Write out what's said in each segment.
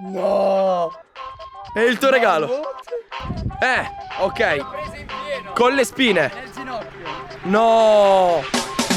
No. È il tuo regalo. Ok. Con le spine. Nel ginocchio. No.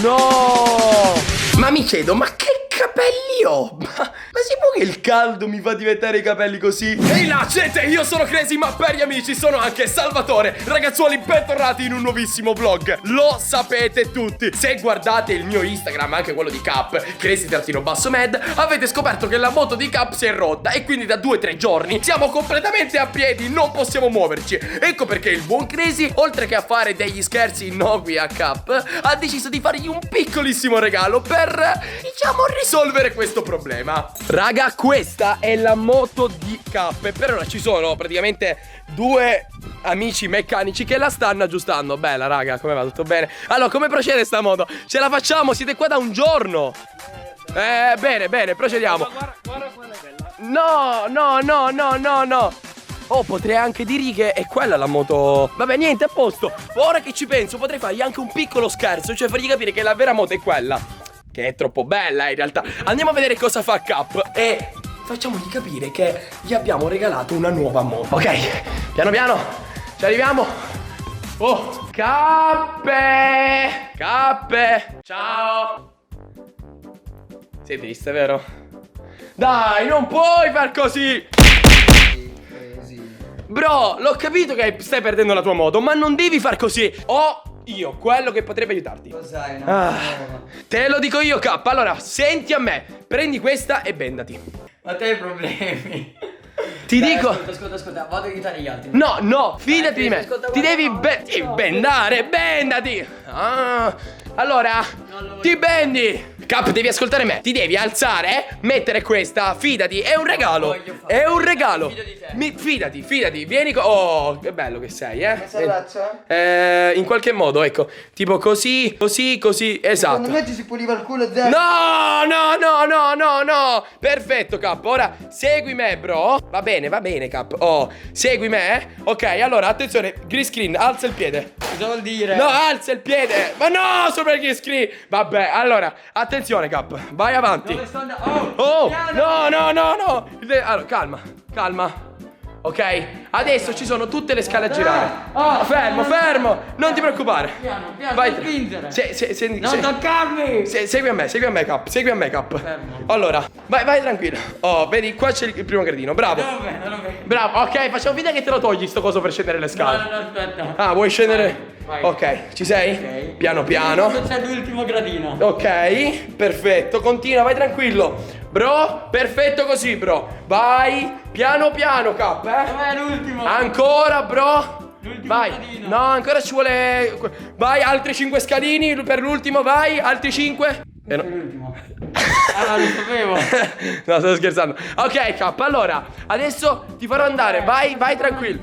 No. Ma mi chiedo, ma che capelli ho? Ma si può che il caldo mi fa diventare i capelli così? Ehi là, gente, io sono Crazy, ma per gli amici sono anche Salvatore. Ragazzuoli, bentornati in un nuovissimo vlog. Lo sapete tutti. Se guardate il mio Instagram, anche quello di Cap, Crazy_Med, avete scoperto che la moto di Cap si è rotta e quindi da 2-3 giorni siamo completamente a piedi, non possiamo muoverci. Ecco perché il buon Crazy, oltre che a fare degli scherzi innocui a Cap, ha deciso di fargli un piccolissimo regalo per, diciamo, risolvere questo problema. Raga, questa è la moto di Cap. Per ora ci sono praticamente due amici meccanici che la stanno aggiustando. Bella, raga, come va? Tutto bene? Allora, come procede sta moto? Ce la facciamo? Siete qua da un giorno. Bene, bene, procediamo. Guarda quella bella. No. Oh, potrei anche dire che è quella la moto. Vabbè, niente, a posto. Ora che ci penso, potrei fargli anche un piccolo scherzo, cioè fargli capire che la vera moto è quella, che è troppo bella in realtà. Andiamo a vedere cosa fa Cap e facciamogli capire che gli abbiamo regalato una nuova moto. Ok, piano piano, ci arriviamo. Oh, Cappe, ciao. Sei triste, vero? Dai, non puoi far così. Bro, l'ho capito che stai perdendo la tua moto, ma non devi far così. Io, quello che potrebbe aiutarti. Cos'hai? Te lo dico io, K. Allora, senti a me. Prendi questa e bendati. Ma te hai problemi. Ti Dai, dico. Ascolta, vado a aiutare gli altri. No, fidati di me. ascolta, Ti devi guarda, bendare, bendati. Allora, ti bendi. Cap, devi ascoltare me. Ti devi alzare, mettere questa. Fidati, è un regalo. È un regalo. Fido di te. Fidati. Vieni Oh, che bello che sei, Ma si allaccia? In qualche modo, ecco. Tipo così, esatto. Secondo me ci si puliva il culo zero. No. Perfetto, Cap. Ora segui me, bro. Va bene, Cap. Oh, segui me. Ok, allora, attenzione. Green screen, alza il piede. Cosa vuol dire? No, alza il piede. Ma no, sopra il green screen. Vabbè, allora, attenzione, Cap. Vai avanti. Dove sto andando? Oh, piano. no. Allora, calma. Ok, adesso ci sono tutte le scale a girare. Fermo. Non ti preoccupare. Piano, Vai, non spingere. Non Non toccarmi. Segui a me, Cap. Fermo. Allora, vai tranquillo. Oh, vedi, qua c'è il primo gradino. Bravo. Dove? Non lo vedo. Bravo, ok, facciamo finta che te lo togli sto coso per scendere le scale. No, aspetta. Ah, vuoi scendere? Vai. Ok, ci sei? Ok. Piano. C'è l'ultimo gradino. Ok, perfetto, continua, vai tranquillo. Bro, perfetto così, bro. Vai, piano, Cap, Dov'è l'ultimo? Ancora, bro. L'ultimo Vai. gradino. No, ancora ci vuole. Vai, altri 5 scalini per l'ultimo, vai, altri 5. Questo è l'ultimo. Ah, lo sapevo. No, sto scherzando. Ok, Cap, allora, adesso ti farò andare. Vai tranquillo.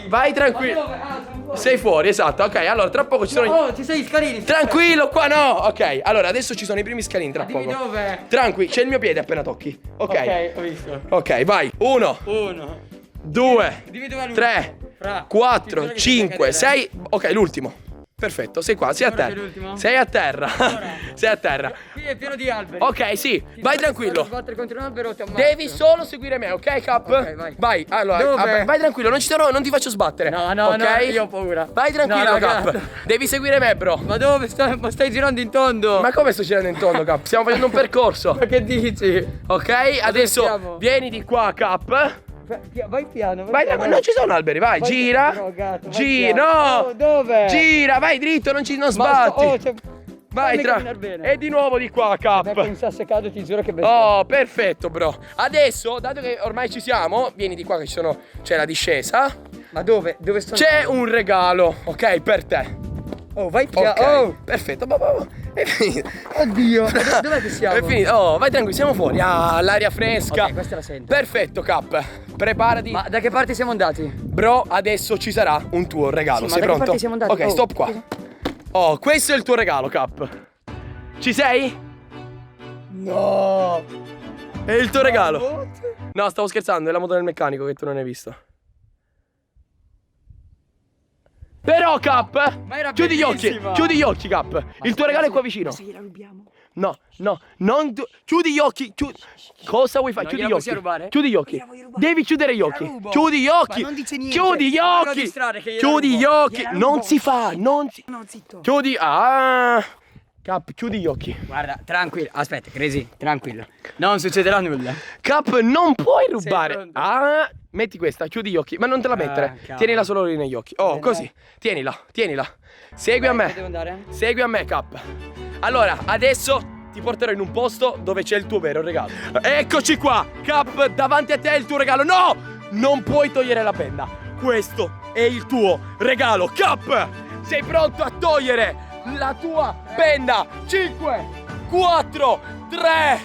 Vai tranquillo. Ma dove? Ah, sono fuori. Sei fuori, esatto. Ok, allora, tra poco ci sono. Oh, ci sei gli scalini. Tranquillo, qua no. Ok, allora adesso ci sono i primi scalini tra Dimmi poco. dove? Tranquillo, c'è il mio piede appena tocchi. Ok, ho visto. Ok, vai. 1, 1. 2, Dimmi dov'è l'ultimo. 3, Fra. Ti 4, giuro che 5, devi cadere. 6. Ok, l'ultimo. Perfetto, sei qua, sei a Ora c'è terra. l'ultimo? Sei a terra. Sei a terra. Qui è pieno di alberi. Ok, sì, vai tranquillo. Sbattere contro un albero, ti ammazzo. Devi solo seguire me, ok, Cap? Ok, vai. Allora, Dove? vai tranquillo, non ti faccio sbattere. No, ok? io ho paura. Vai tranquillo, No, Cap. ragazzi. Devi seguire me, bro. Ma dove stai? Ma stai girando in tondo? Ma come sto girando in tondo, Cap? Stiamo facendo un percorso. Ma che dici? Ok, adesso siamo? vieni di qua, Cap. Vai piano. Vai, non ci sono alberi, vai, gira. Drogato, vai Gira, piano. no. Oh, dove? Gira, vai dritto, non sbatti. Vai, fammi camminare bene. E di nuovo di qua, Cap. Ecco, in seccato, ti giuro che bello. Oh, perfetto, bro. Adesso, dato che ormai ci siamo, vieni di qua che c'è la discesa. Ma dove? Dove sto? C'è un regalo, ok, per te. Oh, vai piano. Ok, Oh, perfetto. È finito. oddio. Ma dov'è che siamo? È finito. Oh, vai tranquillo, siamo fuori. Ah, l'aria fresca. Ok, questa la sento. Perfetto, Cap. Preparati. Ma da che parte siamo andati? Bro, adesso ci sarà un tuo regalo. Sì, ma Sei da che pronto? parte siamo andati? Ok, Oh, stop qua. Oh, questo è il tuo regalo, Cap. Ci sei? No. È il tuo regalo. No, stavo scherzando, è la moto del meccanico che tu non hai visto. Però, Cap, Ma era chiudi gli occhi, bellissima. Cap. Il tuo regalo è qua vicino. Se gliela rubiamo. no, chiudi gli occhi. Cosa vuoi fare? Non Chiudi gli gliela occhi. possiamo rubare? Chiudi gli occhi. Gliela voglio rubare. Devi chiudere gli Gliela occhi. rubo. Chiudi gli occhi. Ma non dice niente. Chiudi gli Non lo occhi. distrarre che gliela Chiudi rubo. gli occhi. Gliela Non rubo. si fa, non si. No, zitto. Chiudi. Ah. Cap, chiudi gli occhi. Guarda, tranquillo. Aspetta, Crazy, tranquillo. Non succederà nulla. Cap, non puoi rubare. pronto? Ah, metti questa, chiudi gli occhi. Ma non te la mettere. cavolo. Tienila solo lì negli occhi. Oh, Bene, così. dai. Tienila. Segui a Dove me. devo andare? Segui a me, Cap. Allora, adesso ti porterò in un posto dove c'è il tuo vero regalo. Eccoci qua, Cap, davanti a te è il tuo regalo. No! Non puoi togliere la penna. Questo è il tuo regalo, Cap. Sei pronto a togliere la tua penna? 5, 4, 3,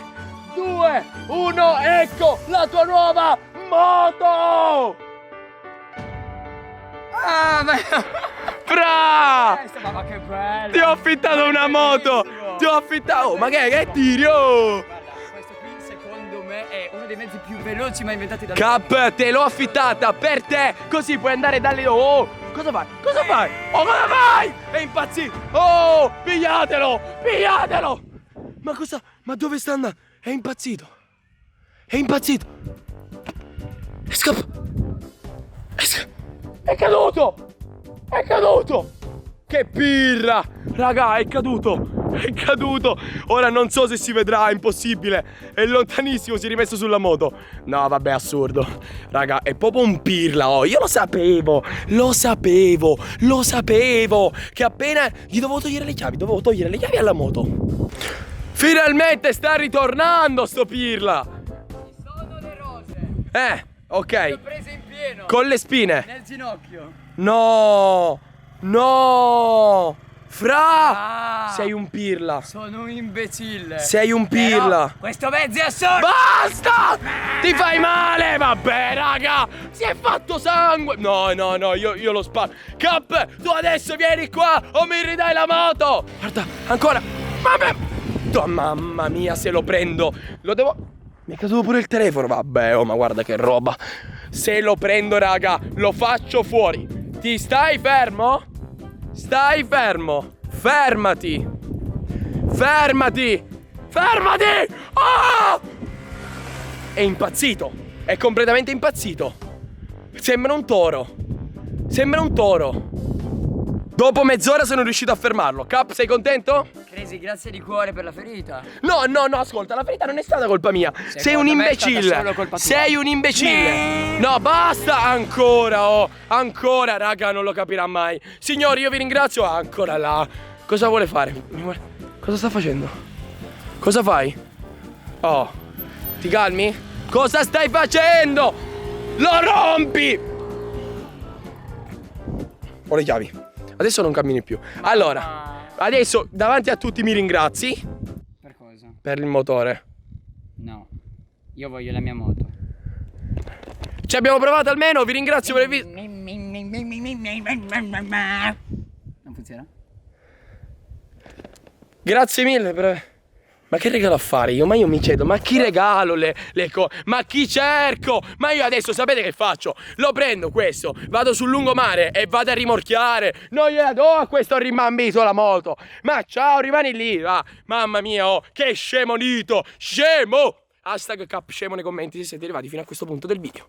2, 1. Ecco la tua nuova moto. Ah, ma... Bra! Ma che bello! Ti ho affittato una moto! Ti ho affittato! Oh, ma che tiri? Oh! Guarda, questo qui secondo me è uno dei mezzi più veloci mai inventati dal Cap, te l'ho affittata per te! Così puoi andare dalle... Oh! Cosa fai? Cosa fai? Oh, cosa fai? È impazzito! Oh! Pigliatelo! Pigliatelo! Ma cosa? Ma dove sta andando? È impazzito! È impazzito! È scappato! È caduto! È caduto! Che pirla! Raga, è caduto! È caduto! Ora non so se si vedrà, è impossibile! È lontanissimo, si è rimesso sulla moto! No, vabbè, assurdo! Raga, è proprio un pirla! Oh, io lo sapevo! Che appena gli dovevo togliere le chiavi alla moto! Finalmente sta ritornando sto pirla! Sono le rose. Ok. Le ho prese in pieno. Con le spine! Nel ginocchio. No! Fra! Ah, Sei un pirla! sono un imbecille. Sei un pirla! Però questo mezzo è assurdo. Basta! Ti fai male! Vabbè, raga! Si è fatto sangue! No, io lo sparo! Cap! Tu adesso vieni qua o mi ridai la moto! Guarda, ancora! Mamma mia, se lo prendo! Lo devo... Mi è caduto pure il telefono! Vabbè, oh, ma guarda che roba! Se lo prendo, raga, lo faccio fuori! Ti stai fermo? Stai fermo! Fermati! Fermati! Ah! È impazzito! È completamente impazzito! Sembra un toro! Dopo mezz'ora sono riuscito a fermarlo. Cap, sei contento? Crazy, grazie di cuore per la ferita. No, ascolta, la ferita non è stata colpa mia. Sei un Secondo me è stata imbecille. solo colpa tua. Sei un imbecille. No, basta, ancora, raga, non lo capirà mai. Signori, io vi ringrazio. Ancora là. Cosa vuole fare? Cosa sta facendo? Cosa fai? Oh, ti calmi? Cosa stai facendo? Lo rompi! Ho le chiavi. Adesso non cammini più. Allora, adesso davanti a tutti mi ringrazi Per cosa? per il motore. No. Io voglio la mia moto. Ci abbiamo provato almeno, vi ringrazio per il video. Non funziona? Grazie mille per... Ma che regalo a fare io? Ma io mi chiedo, ma chi regalo le cose? Ma chi cerco? Ma io adesso sapete che faccio? Lo prendo questo, vado sul lungomare e vado a rimorchiare. Non gliela do a questo rimambito la moto. Ma ciao, rimani lì, va. Mamma mia, oh, che scemonito, scemo! Hashtag Cap scemo nei commenti se siete arrivati fino a questo punto del video.